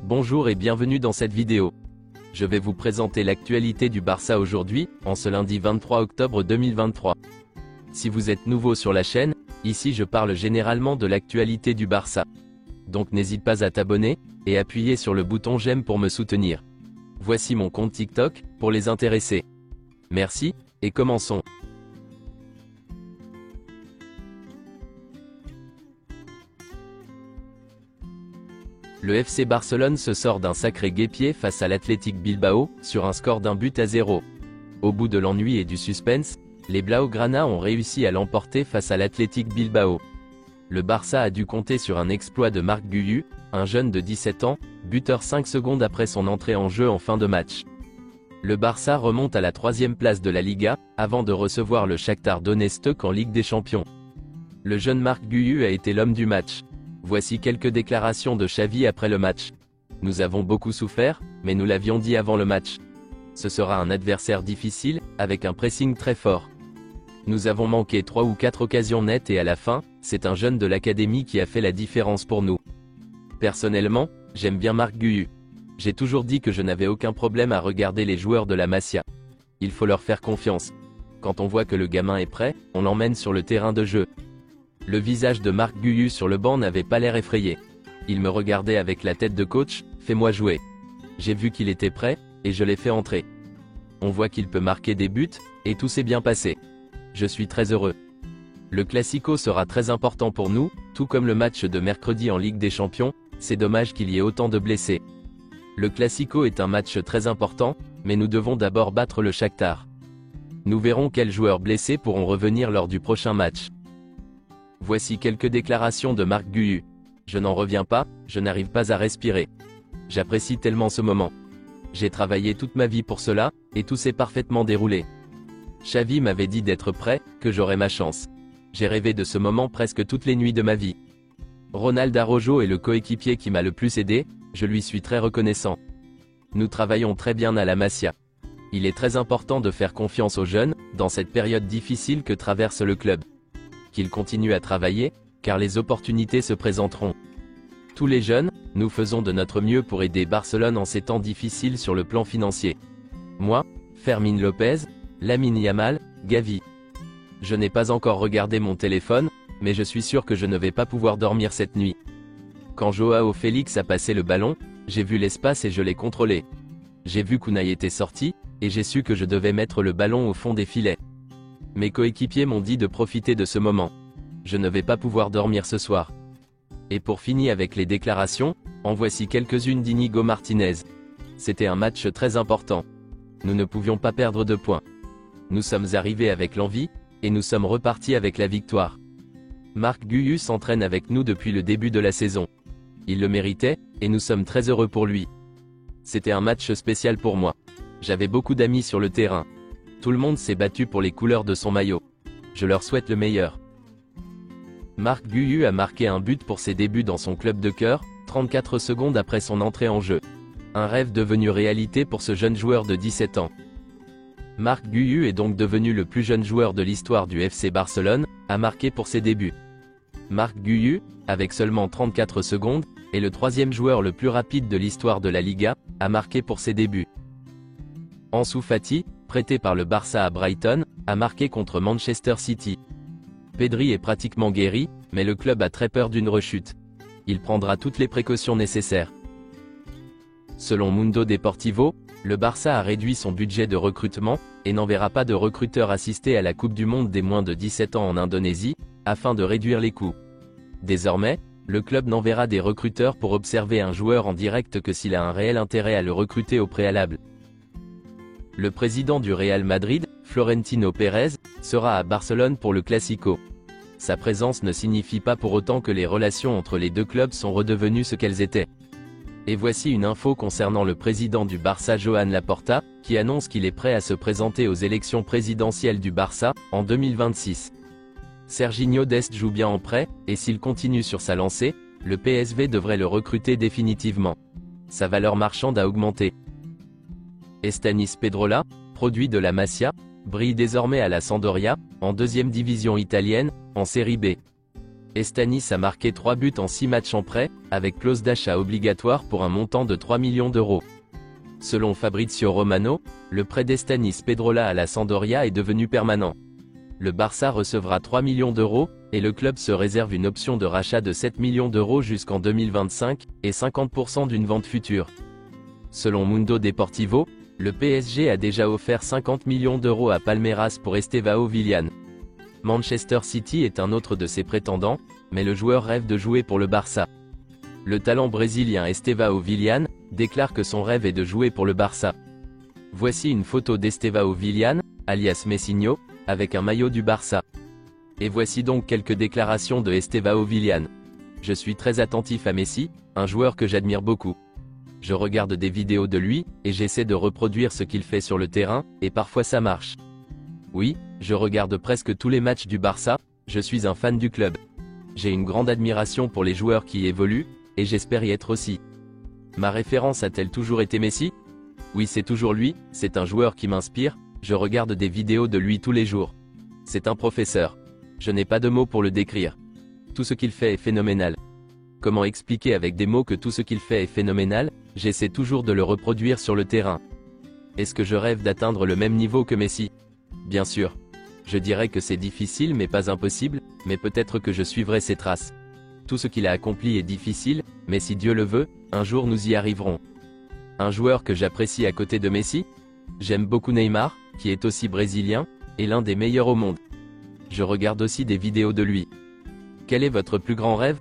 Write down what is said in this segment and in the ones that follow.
Bonjour et bienvenue dans cette vidéo. Je vais vous présenter l'actualité du Barça aujourd'hui, en ce lundi 23 octobre 2023. Si vous êtes nouveau sur la chaîne, ici je parle généralement de l'actualité du Barça. Donc n'hésite pas à t'abonner, et appuyer sur le bouton j'aime pour me soutenir. Voici mon compte TikTok, pour les intéressés. Merci, et commençons. Le FC Barcelone se sort d'un sacré guêpier face à l'Athletic Bilbao, sur un score d'1-0. Au bout de l'ennui et du suspense, les Blaugrana ont réussi à l'emporter face à l'Athletic Bilbao. Le Barça a dû compter sur un exploit de Marc Guiu, un jeune de 17 ans, buteur 5 secondes après son entrée en jeu en fin de match. Le Barça remonte à la 3e place de la Liga, avant de recevoir le Shakhtar Donetsk en Ligue des Champions. Le jeune Marc Guiu a été l'homme du match. Voici quelques déclarations de Xavi après le match. Nous avons beaucoup souffert, mais nous l'avions dit avant le match. Ce sera un adversaire difficile, avec un pressing très fort. Nous avons manqué 3 ou 4 occasions nettes et à la fin, c'est un jeune de l'académie qui a fait la différence pour nous. Personnellement, j'aime bien Marc Guiu. J'ai toujours dit que je n'avais aucun problème à regarder les joueurs de la Masia. Il faut leur faire confiance. Quand on voit que le gamin est prêt, on l'emmène sur le terrain de jeu. Le visage de Marc Guiu sur le banc n'avait pas l'air effrayé. Il me regardait avec la tête de coach, fais-moi jouer. J'ai vu qu'il était prêt, et je l'ai fait entrer. On voit qu'il peut marquer des buts, et tout s'est bien passé. Je suis très heureux. Le Classico sera très important pour nous, tout comme le match de mercredi en Ligue des Champions, c'est dommage qu'il y ait autant de blessés. Le Classico est un match très important, mais nous devons d'abord battre le Shakhtar. Nous verrons quels joueurs blessés pourront revenir lors du prochain match. Voici quelques déclarations de Marc Guiu. Je n'en reviens pas, je n'arrive pas à respirer. J'apprécie tellement ce moment. J'ai travaillé toute ma vie pour cela, et tout s'est parfaitement déroulé. Xavi m'avait dit d'être prêt, que j'aurais ma chance. J'ai rêvé de ce moment presque toutes les nuits de ma vie. Ronald Araujo est le coéquipier qui m'a le plus aidé, je lui suis très reconnaissant. Nous travaillons très bien à la Masia. Il est très important de faire confiance aux jeunes, dans cette période difficile que traverse le club. Qu'ils continuent à travailler, car les opportunités se présenteront. Tous les jeunes, nous faisons de notre mieux pour aider Barcelone en ces temps difficiles sur le plan financier. Moi, Fermín López, Lamine Yamal, Gavi. Je n'ai pas encore regardé mon téléphone, mais je suis sûr que je ne vais pas pouvoir dormir cette nuit. Quand Joao Félix a passé le ballon, j'ai vu l'espace et je l'ai contrôlé. J'ai vu qu'Unai était sorti, et j'ai su que je devais mettre le ballon au fond des filets. Mes coéquipiers m'ont dit de profiter de ce moment. Je ne vais pas pouvoir dormir ce soir. Et pour finir avec les déclarations, en voici quelques-unes d'Inigo Martinez. C'était un match très important. Nous ne pouvions pas perdre de points. Nous sommes arrivés avec l'envie, et nous sommes repartis avec la victoire. Marc Guiu s'entraîne avec nous depuis le début de la saison. Il le méritait, et nous sommes très heureux pour lui. C'était un match spécial pour moi. J'avais beaucoup d'amis sur le terrain. Tout le monde s'est battu pour les couleurs de son maillot. Je leur souhaite le meilleur. Marc Guiu a marqué un but pour ses débuts dans son club de cœur, 34 secondes après son entrée en jeu. Un rêve devenu réalité pour ce jeune joueur de 17 ans. Marc Guiu est donc devenu le plus jeune joueur de l'histoire du FC Barcelone, à marquer pour ses débuts. Marc Guiu, avec seulement 34 secondes, est le 3e joueur le plus rapide de l'histoire de la Liga, à marquer pour ses débuts. Ansu Fati, prêté par le Barça à Brighton, a marqué contre Manchester City. Pedri est pratiquement guéri, mais le club a très peur d'une rechute. Il prendra toutes les précautions nécessaires. Selon Mundo Deportivo, le Barça a réduit son budget de recrutement, et n'enverra pas de recruteurs assister à la Coupe du Monde des moins de 17 ans en Indonésie, afin de réduire les coûts. Désormais, le club n'enverra des recruteurs pour observer un joueur en direct que s'il a un réel intérêt à le recruter au préalable. Le président du Real Madrid, Florentino Pérez, sera à Barcelone pour le Classico. Sa présence ne signifie pas pour autant que les relations entre les deux clubs sont redevenues ce qu'elles étaient. Et voici une info concernant le président du Barça Joan Laporta, qui annonce qu'il est prêt à se présenter aux élections présidentielles du Barça, en 2026. Serginho Dest joue bien en prêt, et s'il continue sur sa lancée, le PSV devrait le recruter définitivement. Sa valeur marchande a augmenté. Estanis Pedrola, produit de la Masia, brille désormais à la Sampdoria, en 2e division italienne, en Série B. Estanis a marqué 3 buts en 6 matchs en prêt, avec clause d'achat obligatoire pour un montant de 3 millions d'euros. Selon Fabrizio Romano, le prêt d'Estanis Pedrola à la Sampdoria est devenu permanent. Le Barça recevra 3 millions d'euros, et le club se réserve une option de rachat de 7 millions d'euros jusqu'en 2025, et 50% d'une vente future. Selon Mundo Deportivo, le PSG a déjà offert 50 millions d'euros à Palmeiras pour Estevão Willian. Manchester City est un autre de ses prétendants, mais le joueur rêve de jouer pour le Barça. Le talent brésilien Estevão Willian déclare que son rêve est de jouer pour le Barça. Voici une photo d'Estevão Willian, alias Messinho, avec un maillot du Barça. Et voici donc quelques déclarations de Estevão Willian. Je suis très attentif à Messi, un joueur que j'admire beaucoup. Je regarde des vidéos de lui, et j'essaie de reproduire ce qu'il fait sur le terrain, et parfois ça marche. Oui, je regarde presque tous les matchs du Barça, je suis un fan du club. J'ai une grande admiration pour les joueurs qui y évoluent, et j'espère y être aussi. Ma référence a-t-elle toujours été Messi? Oui, c'est toujours lui, c'est un joueur qui m'inspire, je regarde des vidéos de lui tous les jours. C'est un professeur. Je n'ai pas de mots pour le décrire. Tout ce qu'il fait est phénoménal. Comment expliquer avec des mots que tout ce qu'il fait est phénoménal? J'essaie toujours de le reproduire sur le terrain. Est-ce que je rêve d'atteindre le même niveau que Messi? Bien sûr. Je dirais que c'est difficile mais pas impossible, mais peut-être que je suivrai ses traces. Tout ce qu'il a accompli est difficile, mais si Dieu le veut, un jour nous y arriverons. Un joueur que j'apprécie à côté de Messi? J'aime beaucoup Neymar, qui est aussi brésilien, et l'un des meilleurs au monde. Je regarde aussi des vidéos de lui. Quel est votre plus grand rêve?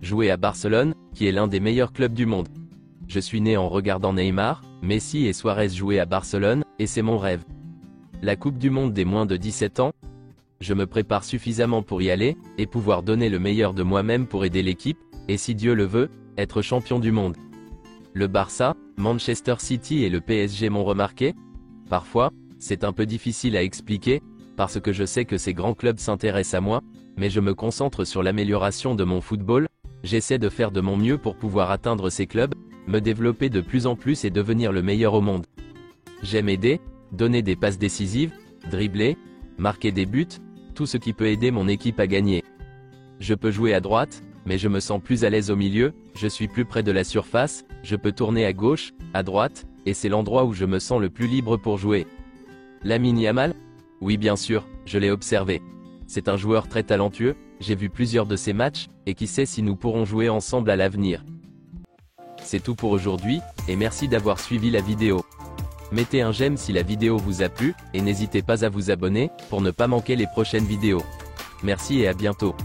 Jouer à Barcelone, qui est l'un des meilleurs clubs du monde. Je suis né en regardant Neymar, Messi et Suarez jouer à Barcelone, et c'est mon rêve. La Coupe du Monde des moins de 17 ans? Je me prépare suffisamment pour y aller, et pouvoir donner le meilleur de moi-même pour aider l'équipe, et si Dieu le veut, être champion du monde. Le Barça, Manchester City et le PSG m'ont remarqué? Parfois, c'est un peu difficile à expliquer, parce que je sais que ces grands clubs s'intéressent à moi, mais je me concentre sur l'amélioration de mon football, j'essaie de faire de mon mieux pour pouvoir atteindre ces clubs, me développer de plus en plus et devenir le meilleur au monde. J'aime aider, donner des passes décisives, dribbler, marquer des buts, tout ce qui peut aider mon équipe à gagner. Je peux jouer à droite, mais je me sens plus à l'aise au milieu, je suis plus près de la surface, je peux tourner à gauche, à droite, et c'est l'endroit où je me sens le plus libre pour jouer. Lamine Yamal? Oui bien sûr, je l'ai observé. C'est un joueur très talentueux, j'ai vu plusieurs de ses matchs, et qui sait si nous pourrons jouer ensemble à l'avenir. C'est tout pour aujourd'hui, et merci d'avoir suivi la vidéo. Mettez un j'aime si la vidéo vous a plu, et n'hésitez pas à vous abonner, pour ne pas manquer les prochaines vidéos. Merci et à bientôt.